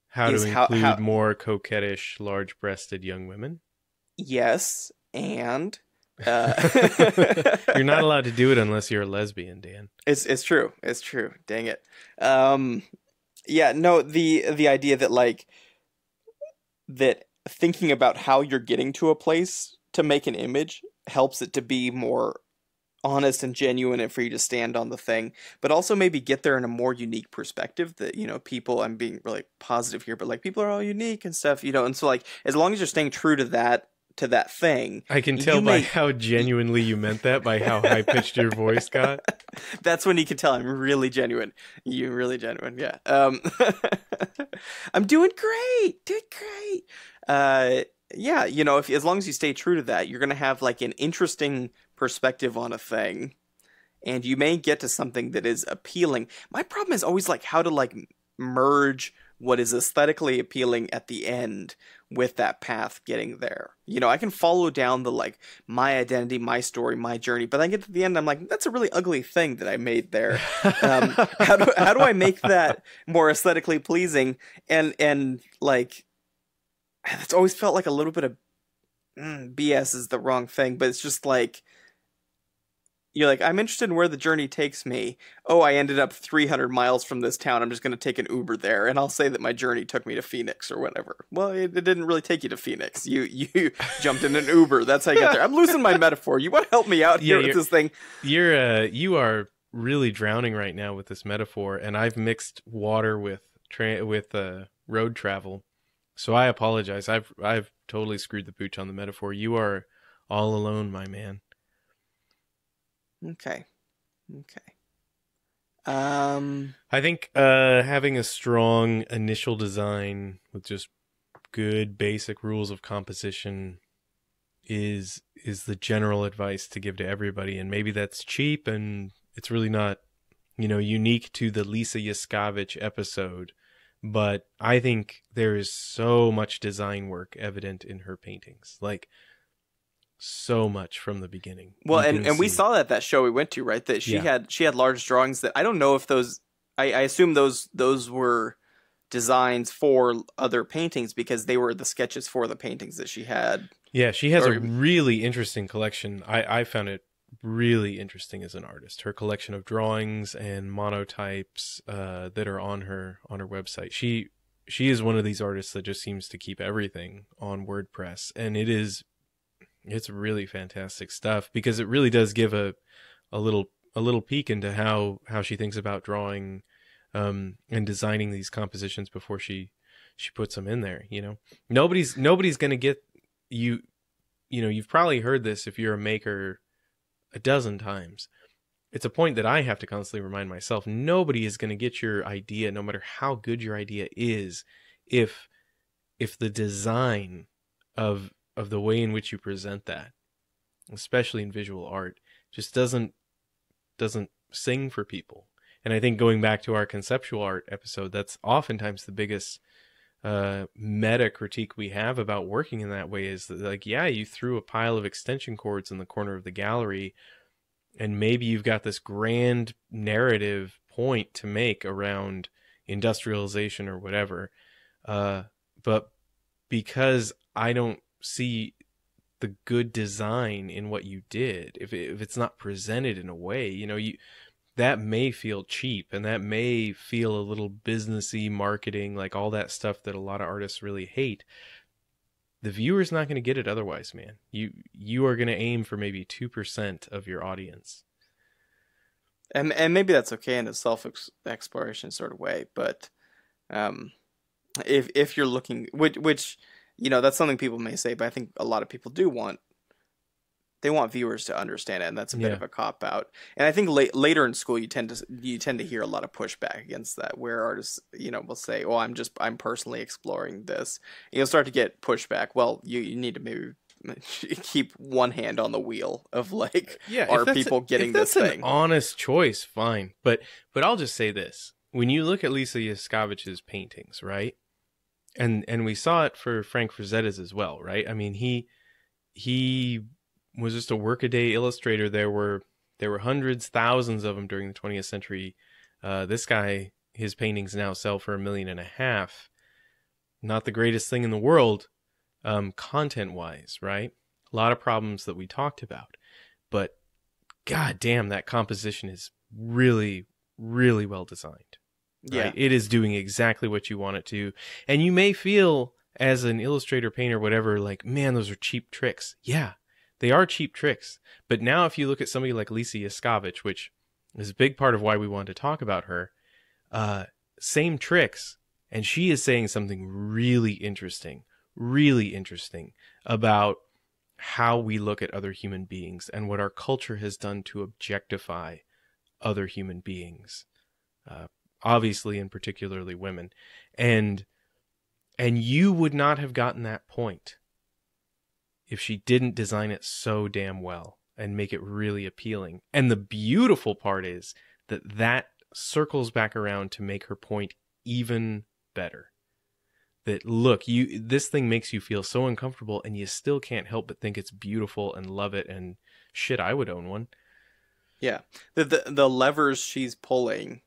how to include more coquettish, large-breasted young women. Yes, and you're not allowed to do it unless you're a lesbian, Dan. It's true. Dang it. Yeah, no, the idea that that thinking about how you're getting to a place to make an image helps it to be more honest and genuine, and for you to stand on the thing, but also maybe get there in a more unique perspective that, people, I'm being really positive here, but people are all unique and stuff, and so as long as you're staying true to that thing. I can tell by how genuinely you meant that, by how high-pitched your voice got. That's when you can tell I'm really genuine. You're really genuine, yeah. I'm doing great. Yeah, if as long as you stay true to that, you're going to have an interesting perspective on a thing, and you may get to something that is appealing. My problem is always how to merge what is aesthetically appealing at the end with that path getting there. I can follow down the my identity, my story, my journey, but I get to the end, I'm that's a really ugly thing that I made there. How do I make that more aesthetically pleasing? And it's always felt like a little bit of BS is the wrong thing, but it's just you're I'm interested in where the journey takes me. Oh, I ended up 300 miles from this town. I'm just going to take an Uber there, and I'll say that my journey took me to Phoenix or whatever. Well, it didn't really take you to Phoenix. You jumped in an Uber. That's how you got there. I'm losing my metaphor. You want to help me out here with this thing? You are really drowning right now with this metaphor, and I've mixed water with road travel. So I apologize. I've totally screwed the pooch on the metaphor. You are all alone, my man. Okay. I think having a strong initial design with just good basic rules of composition is the general advice to give to everybody. And maybe that's cheap, and it's really not, unique to the Lisa Yuskavage episode. But I think there is so much design work evident in her paintings. So much from the beginning. Well, and we saw that show we went to, right? That she had large drawings that I don't know if those, I assume those were designs for other paintings, because they were the sketches for the paintings that she had. Yeah, she has a really interesting collection. I found it really interesting as an artist. Her collection of drawings and monotypes that are on her website. She is one of these artists that just seems to keep everything on WordPress, and it's really fantastic stuff, because it really does give a little peek into how she thinks about drawing and designing these compositions before she puts them in there. Nobody's going to get you. You've probably heard this if you're a maker a dozen times. It's a point that I have to constantly remind myself. Nobody is going to get your idea, no matter how good your idea is, if the design of the way in which you present that, especially in visual art, just doesn't sing for people. And I think, going back to our conceptual art episode, that's oftentimes the biggest meta critique we have about working in that way is that, like, yeah, you threw a pile of extension cords in the corner of the gallery, and maybe you've got this grand narrative point to make around industrialization or whatever, but because I don't see the good design in what you did, if it's not presented in a way, that may feel cheap, and that may feel a little businessy, marketing, like all that stuff that a lot of artists really hate. The viewer's not going to get it otherwise, man. You are going to aim for maybe 2% of your audience. And maybe that's okay in a self-exploration sort of way, but if you're looking, which that's something people may say, but I think a lot of people want viewers to understand it, and that's a bit of a cop out. And I think later in school you tend to hear a lot of pushback against that, where artists will say, "Oh, I'm personally exploring this." And you'll start to get pushback. Well, you need to maybe keep one hand on the wheel of like, are people getting this thing? If that's an honest choice, fine. But I'll just say this: when you look at Lisa Yuskavage's paintings, right, and we saw it for Frank Frazetta's as well, right? I mean, he was just a workaday illustrator. There were hundreds, thousands of them during the 20th century. This guy, his paintings now sell for $1.5 million. Not the greatest thing in the world, content-wise, right? A lot of problems that we talked about, but god damn, that composition is really, really well designed. Right? Yeah, it is doing exactly what you want it to, and you may feel as an illustrator, painter, whatever, like, man, those are cheap tricks. Yeah. They are cheap tricks. But now if you look at somebody like Lisa Yuskavage, which is a big part of why we wanted to talk about her, same tricks, and she is saying something really interesting about how we look at other human beings and what our culture has done to objectify other human beings, obviously and particularly women. And you would not have gotten that point if she didn't design it so damn well and make it really appealing. And the beautiful part is that circles back around to make her point even better. That, look, this thing makes you feel so uncomfortable, and you still can't help but think it's beautiful and love it, and shit, I would own one. Yeah. The levers she's pulling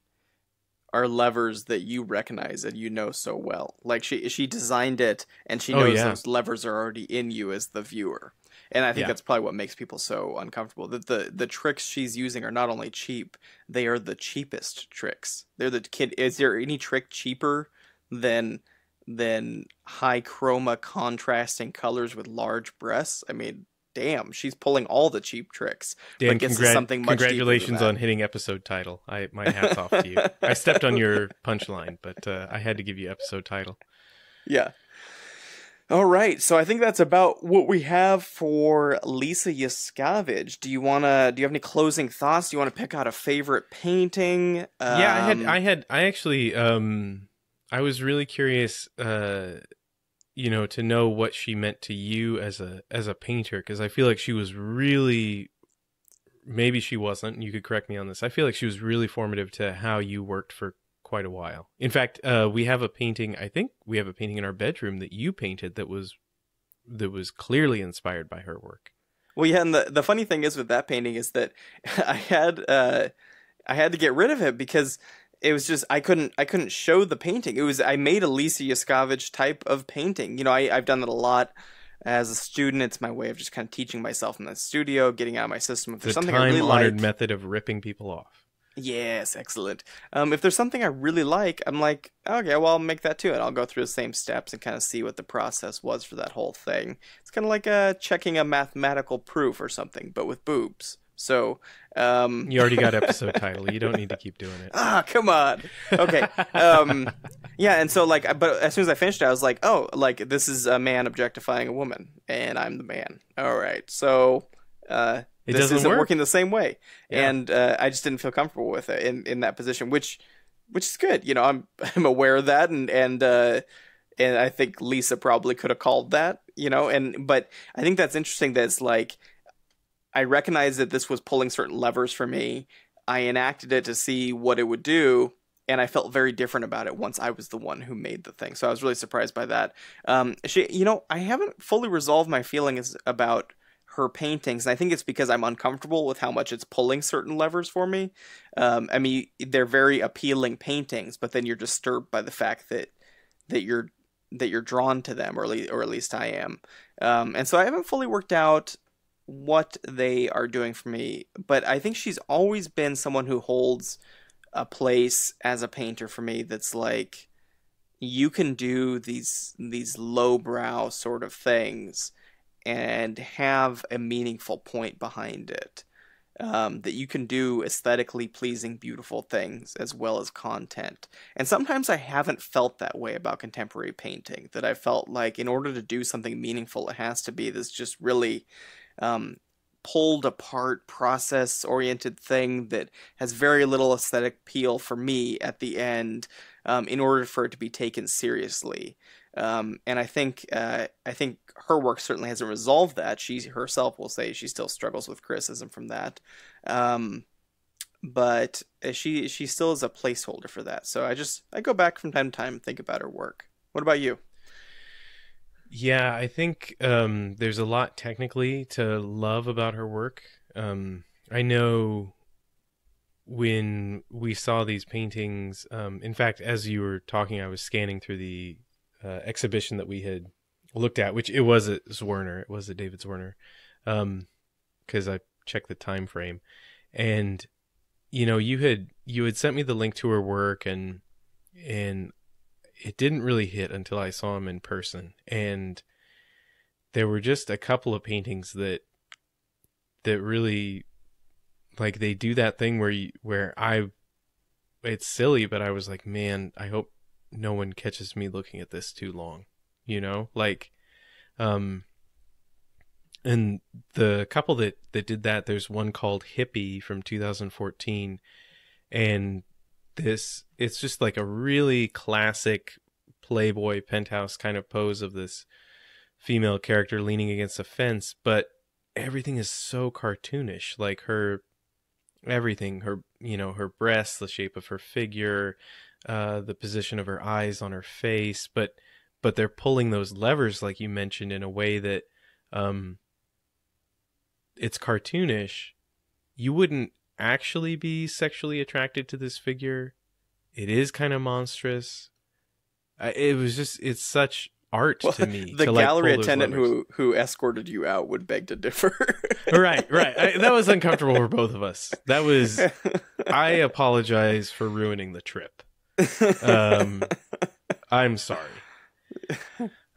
are levers that you recognize and so well. Like she designed it, and she knows those levers are already in you as the viewer. And I think that's probably what makes people so uncomfortable. That the tricks she's using are not only cheap, they are the cheapest tricks. Is there any trick cheaper than high chroma contrasting colors with large breasts? I mean, damn, she's pulling all the cheap tricks. Dan, congratulations on hitting episode title. My hat's off to you. I stepped on your punchline, but I had to give you episode title. Yeah. All right, so I think that's about what we have for Lisa Yuskavage. Do you have any closing thoughts? Do you want to pick out a favorite painting? I was really curious, to know what she meant to you as a painter, because I feel like she was really, maybe she wasn't, you could correct me on this, I feel like she was really formative to how you worked for quite a while. In fact, we have a painting in our bedroom that you painted that was clearly inspired by her work. Well, yeah, and the funny thing is with that painting is that I had to get rid of it because it was just I couldn't show the painting. I made a Lisa Yuskavage type of painting. I've done that a lot as a student. It's my way of just kind of teaching myself in the studio, getting out of my system. If there's something I really like, the time-honored method of ripping people off. Yes, excellent. If there's something I really like, I'm like, okay, well, I'll make that too, and I'll go through the same steps and kind of see what the process was for that whole thing. It's kind of like checking a mathematical proof or something, but with boobs. So, you already got episode title. You don't need to keep doing it. Come on. Okay. Yeah, and so but as soon as I finished it, I was like, oh, like this is a man objectifying a woman, and I'm the man. All right, so this isn't working the same way, and I just didn't feel comfortable with it in that position, which is good. I'm aware of that, and I think Lisa probably could have called that, but I think that's interesting. That it's like, I recognized that this was pulling certain levers for me. I enacted it to see what it would do, and I felt very different about it once I was the one who made the thing. So I was really surprised by that. I haven't fully resolved my feelings about her paintings, and I think it's because I'm uncomfortable with how much it's pulling certain levers for me. I mean, they're very appealing paintings, but then you're disturbed by the fact that you're drawn to them, or at least I am. And so I haven't fully worked out what they are doing for me, but I think she's always been someone who holds a place as a painter for me that's like, you can do these lowbrow sort of things and have a meaningful point behind it. That you can do aesthetically pleasing, beautiful things as well as content. And sometimes I haven't felt that way about contemporary painting, that I felt like in order to do something meaningful, it has to be this just really pulled apart, process oriented thing that has very little aesthetic appeal for me at the end, in order for it to be taken seriously. And I think her work certainly hasn't resolved that. She herself will say she still struggles with criticism from that. But she still is a placeholder for that. So I go back from time to time and think about her work. What about you? Yeah, I think there's a lot technically to love about her work. I know when we saw these paintings, in fact, as you were talking, I was scanning through the exhibition that we had looked at, which it was at Zwerner. It was at David Zwerner, because I checked the time frame. And, you had sent me the link to her work, and it didn't really hit until I saw him in person. And there were just a couple of paintings that really, like, they do that thing where it's silly, but I was like, man, I hope no one catches me looking at this too long, like, and the couple that did that, there's one called Hippie from 2014, and it's just like a really classic Playboy penthouse kind of pose of this female character leaning against a fence, but everything is so cartoonish, like everything, her breasts, the shape of her figure, the position of her eyes on her face, but they're pulling those levers, like you mentioned, in a way that it's cartoonish. You wouldn't actually be sexually attracted to this figure. It is kind of monstrous. It's such art to me. The gallery attendant who escorted you out would beg to differ. Right. That was uncomfortable for both of us. I apologize for ruining the trip. I'm sorry.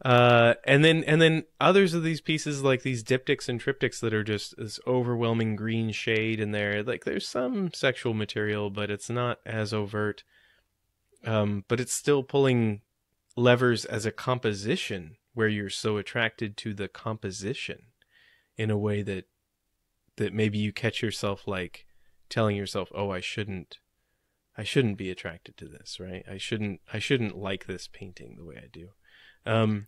And then others of these pieces, like these diptychs and triptychs, that are just this overwhelming green shade in there. Like, there's some sexual material, but it's not as overt. But it's still pulling levers as a composition, where you're so attracted to the composition in a way that maybe you catch yourself, like, telling yourself, oh, I shouldn't be attracted to this, right? I shouldn't like this painting the way I do.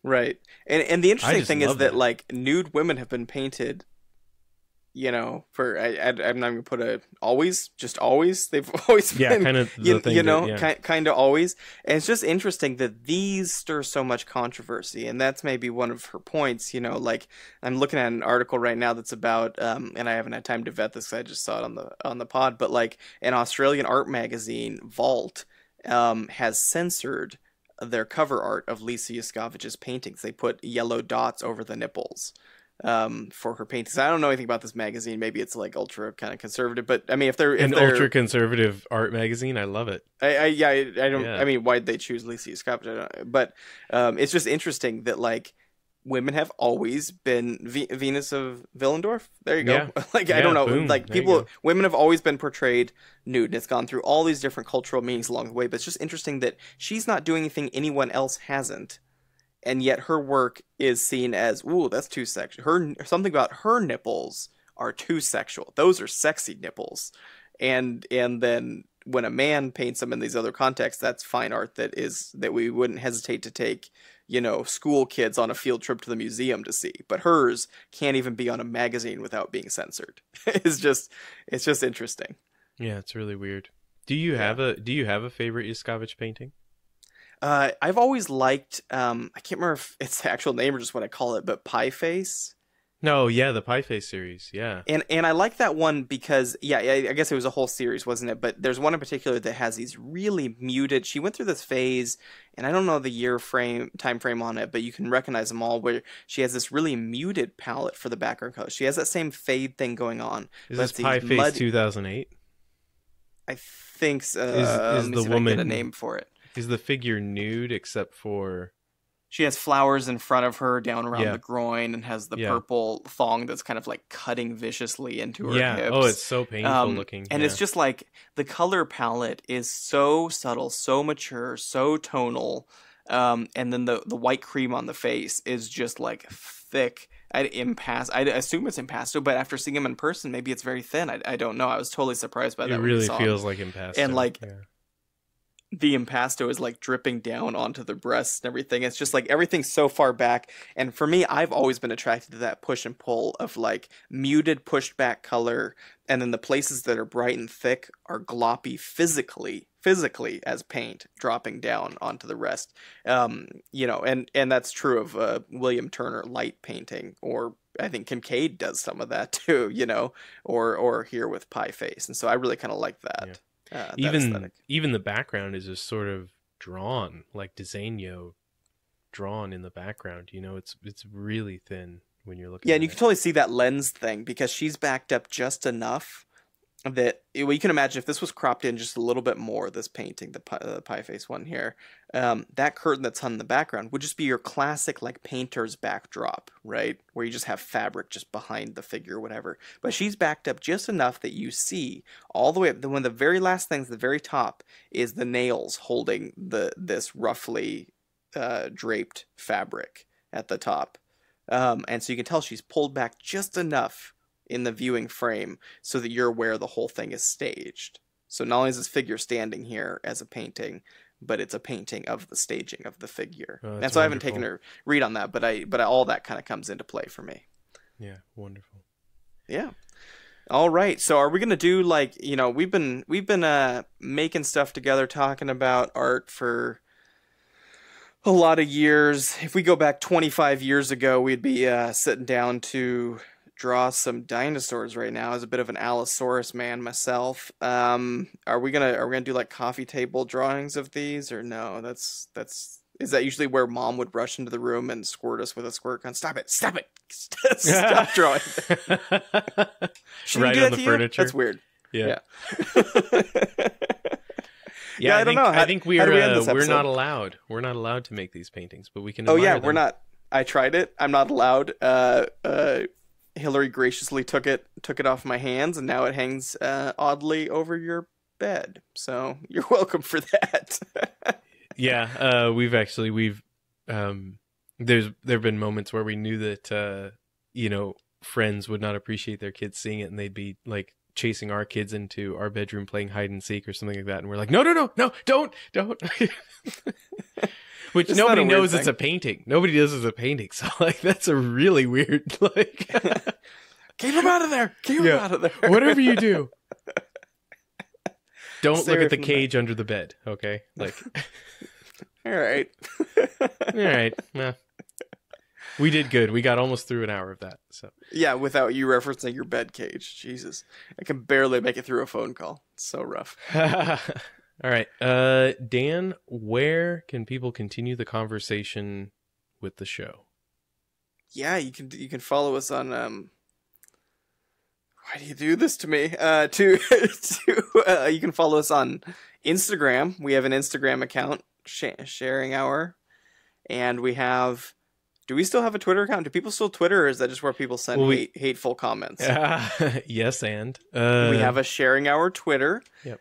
Right. And the interesting thing is that, like, nude women have been painted, for, I'm not going to put always, just always. They've always been, kind of the thing, kind of always. And it's just interesting that these stir so much controversy. And that's maybe one of her points, like, I'm looking at an article right now that's about, and I haven't had time to vet this because I just saw it on the pod, but, like, an Australian art magazine, Vault, has censored their cover art of Lisa Yuskavage's paintings. They put yellow dots over the nipples for her paintings. I don't know anything about this magazine. Maybe it's like ultra kind of conservative, but I mean, if they're ultra conservative art magazine, I love it. I don't. Yeah. I mean, why'd they choose Lisa Yuskavage? I don't know. But it's just interesting that, like, women have always been Venus of Willendorf. There you go. Yeah. Like, yeah, I don't know. Boom. Like, women have always been portrayed nude, and it's gone through all these different cultural meanings along the way. But it's just interesting that she's not doing anything anyone else hasn't, and yet her work is seen as, ooh, that's too sexual. Something about her nipples are too sexual. Those are sexy nipples, and then when a man paints them in these other contexts, that's fine art that we wouldn't hesitate to take, school kids on a field trip to the museum to see. But hers can't even be on a magazine without being censored. It's just interesting. Yeah, it's really weird. Yeah. Do you have a favorite Yuskavage painting? I've always liked, I can't remember if it's the actual name or just what I call it, but Pie Face. No, yeah, the Pie Face series. Yeah. And I like that one because I guess it was a whole series, wasn't it? But there's one in particular that has these really muted. She went through this phase, and I don't know the time frame on it, but you can recognize them all. Where she has this really muted palette for the background color. She has that same fade thing going on, Is but this it's these Pie Face mud. 2008? I think so. Let Is me the see if I can get a woman name for it. is the figure nude except for She has flowers in front of her down around yeah. the groin and has the Yeah. purple thong that's kind of like cutting viciously into her Yeah. Oh, it's hips. so painful looking. And it's Yeah. just like the color palette is so subtle, so mature, so tonal. And then the white cream on the face is just like thick. I assume it's impasto, but after seeing him in person, maybe it's very thin. I don't know. I was totally surprised by It that when we really saw him. feels like impasto. And like Yeah. the impasto is like dripping down onto the breasts and everything. It's just like everything's so far back. And for me, I've always been attracted to that push and pull of like muted pushed back color. And then the places that are bright and thick are gloppy physically as paint dropping down onto the rest. And that's true of William Turner light painting, or I think Kincaid does some of that too, or here with Pie Face. And so I really kind of like that. Yeah. That Even aesthetic. even the background is just sort of drawn, like Disegno drawn in the background. It's really thin when you're looking Yeah, at and you can it. totally see that lens thing because she's backed up just enough that well, you can imagine if this was cropped in just a little bit more, this painting, the pie face one here, that curtain that's hung in the background would just be your classic like painter's backdrop, right? Where you just have fabric just behind the figure or whatever. But she's backed up just enough that you see all the way up. One of the very last things, the very top, is the nails holding this roughly draped fabric at the top. And so you can tell she's pulled back just enough in the viewing frame so that you're aware the whole thing is staged. So not only is this figure standing here as a painting, but it's a painting of the staging of the figure. Oh, And that's so I haven't wonderful. taken a read on that, but all that kind of comes into play for me. Yeah, wonderful. Yeah. All right. So are we gonna do like we've been making stuff together, talking about art for a lot of years. If we go back 25 years ago, we'd be sitting down to draw some dinosaurs right now. As a bit of an Allosaurus man myself. Are we gonna do like coffee table drawings of these or no? That's is that usually where mom would rush into the room and squirt us with a squirt gun? Stop it! Stop it! Stop drawing. She didn't Right do on that the to you? furniture. That's weird. Yeah. Yeah, I don't know. I think how do we end this we're episode? not allowed. We're not allowed to make these paintings, but we can Oh admire yeah, them. we're not. I tried it. I'm not allowed. Hillary graciously took it off my hands, and now it hangs oddly over your bed. So you're welcome for that. Yeah, we've there've been moments where we knew that friends would not appreciate their kids seeing it, and they'd be like chasing our kids into our bedroom playing hide and seek or something like that, and we're like, no, don't. Which Isn't that nobody a weird knows it's thing? a painting. Nobody knows it's a painting, so like that's a really weird like. Keep him out of there. Keep him out of there. Whatever you do. Don't Stay look away at the from cage under the bed, okay? Like, All right. all right, well, we did good. We got almost through an hour of that. So Yeah, without you referencing your bed cage. Jesus. I can barely make it through a phone call. It's so rough. all right, Dan, where can people continue the conversation with the show? Yeah, you can follow us on why do you do this to me? You can follow us on Instagram. We have an Instagram account, Sharing Hour, and we have. Do we still have a Twitter account? Do people still Twitter, or is that just where people send hateful comments? Yes, and We have a Sharing Hour Twitter. Yep.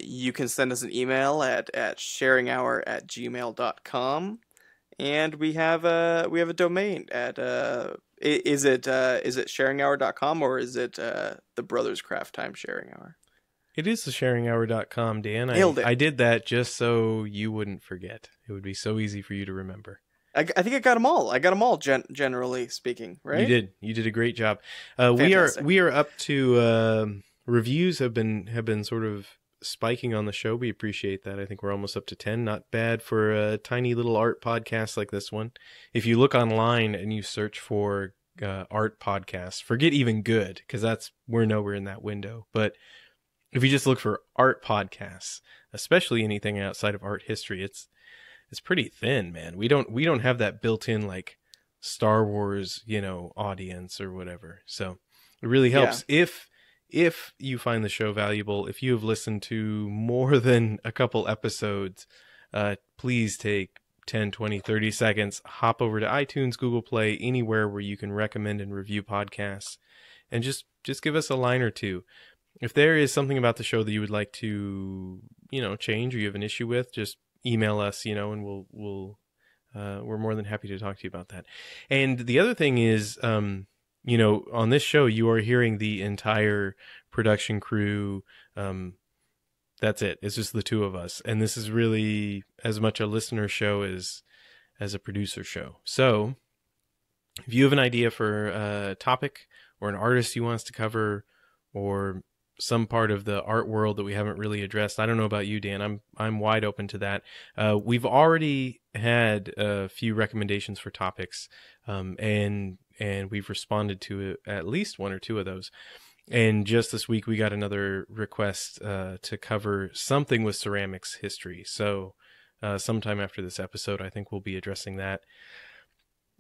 You can send us an email at sharinghour@gmail.com, and we have a domain at is it sharinghour.com or is it the Brothers Craft Time Sharing Hour? It is the sharinghour.com, Dan. Nailed it. I did that just so you wouldn't forget. It would be so easy for you to remember. I think I got them all. Generally speaking, right? You did a great job. Fantastic. We are up to reviews have been sort of spiking on the show. We appreciate that. I think we're almost up to 10. Not bad for a tiny little art podcast like this one. If you look online and you search for art podcasts, forget even good, because we're nowhere in that window. But if you just look for art podcasts, especially anything outside of art history, it's pretty thin, man. We don't have that built-in like Star Wars, audience or whatever. So it really helps if you find the show valuable. If you have listened to more than a couple episodes, please take 10, 20, 30 seconds, hop over to iTunes, Google Play, anywhere where you can recommend and review podcasts, and just give us a line or two. If there is something about the show that you would like to, change, or you have an issue with, just email us, and we're more than happy to talk to you about that. And the other thing is, on this show, you are hearing the entire production crew. That's it. It's just the two of us. And this is really as much a listener show as a producer show. So if you have an idea for a topic or an artist you want us to cover, or some part of the art world that we haven't really addressed, I don't know about you, Dan. I'm wide open to that. We've already had a few recommendations for topics, and we've responded to at least one or two of those. And just this week, we got another request to cover something with ceramics history. So sometime after this episode, I think we'll be addressing that.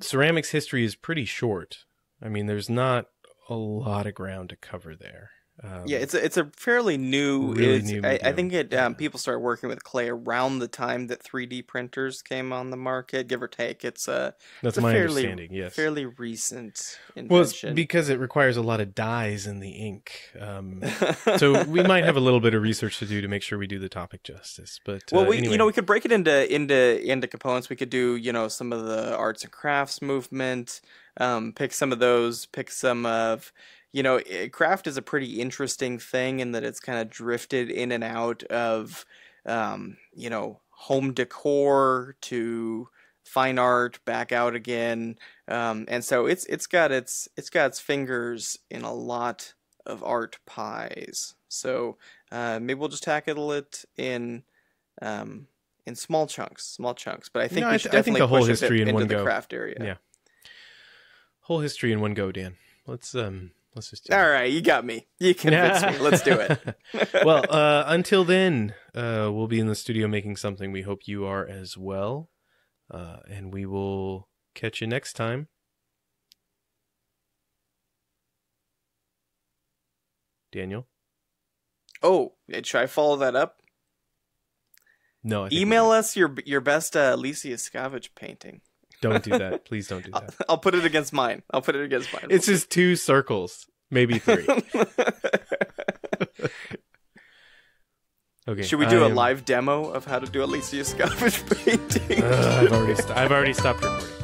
Ceramics history is pretty short. I mean, there's not a lot of ground to cover there. It's a fairly new. Really new I think people started working with clay around the time that 3D printers came on the market, give or take. That's my understanding. Yes, fairly recent invention. Well, it's because it requires a lot of dyes in the ink. So we might have a little bit of research to do to make sure we do the topic justice. But anyway. We could break it into components. We could do some of the arts and crafts movement. Pick some of those. Pick some of. Craft is a pretty interesting thing in that it's kind of drifted in and out of, home decor to fine art, back out again, and so it's got its fingers in a lot of art pies. So maybe we'll just tackle it in small chunks. But I think we should definitely a whole push history it in one into the go. craft area. Yeah, whole history in one go, Dan. Let's just do All right, you got me. You convinced me. Let's do it. Well, until then, we'll be in the studio making something. We hope you are as well. And we will catch you next time. Daniel? Oh, should I follow that up? No. I think Email us your best Lisa Yuskavage painting. Don't do that. Please don't do that. I'll put it against mine. It's just 2 circles, maybe 3. Okay. Should we do a live demo of how to do a Lisa Yuskavage painting? I've already stopped recording.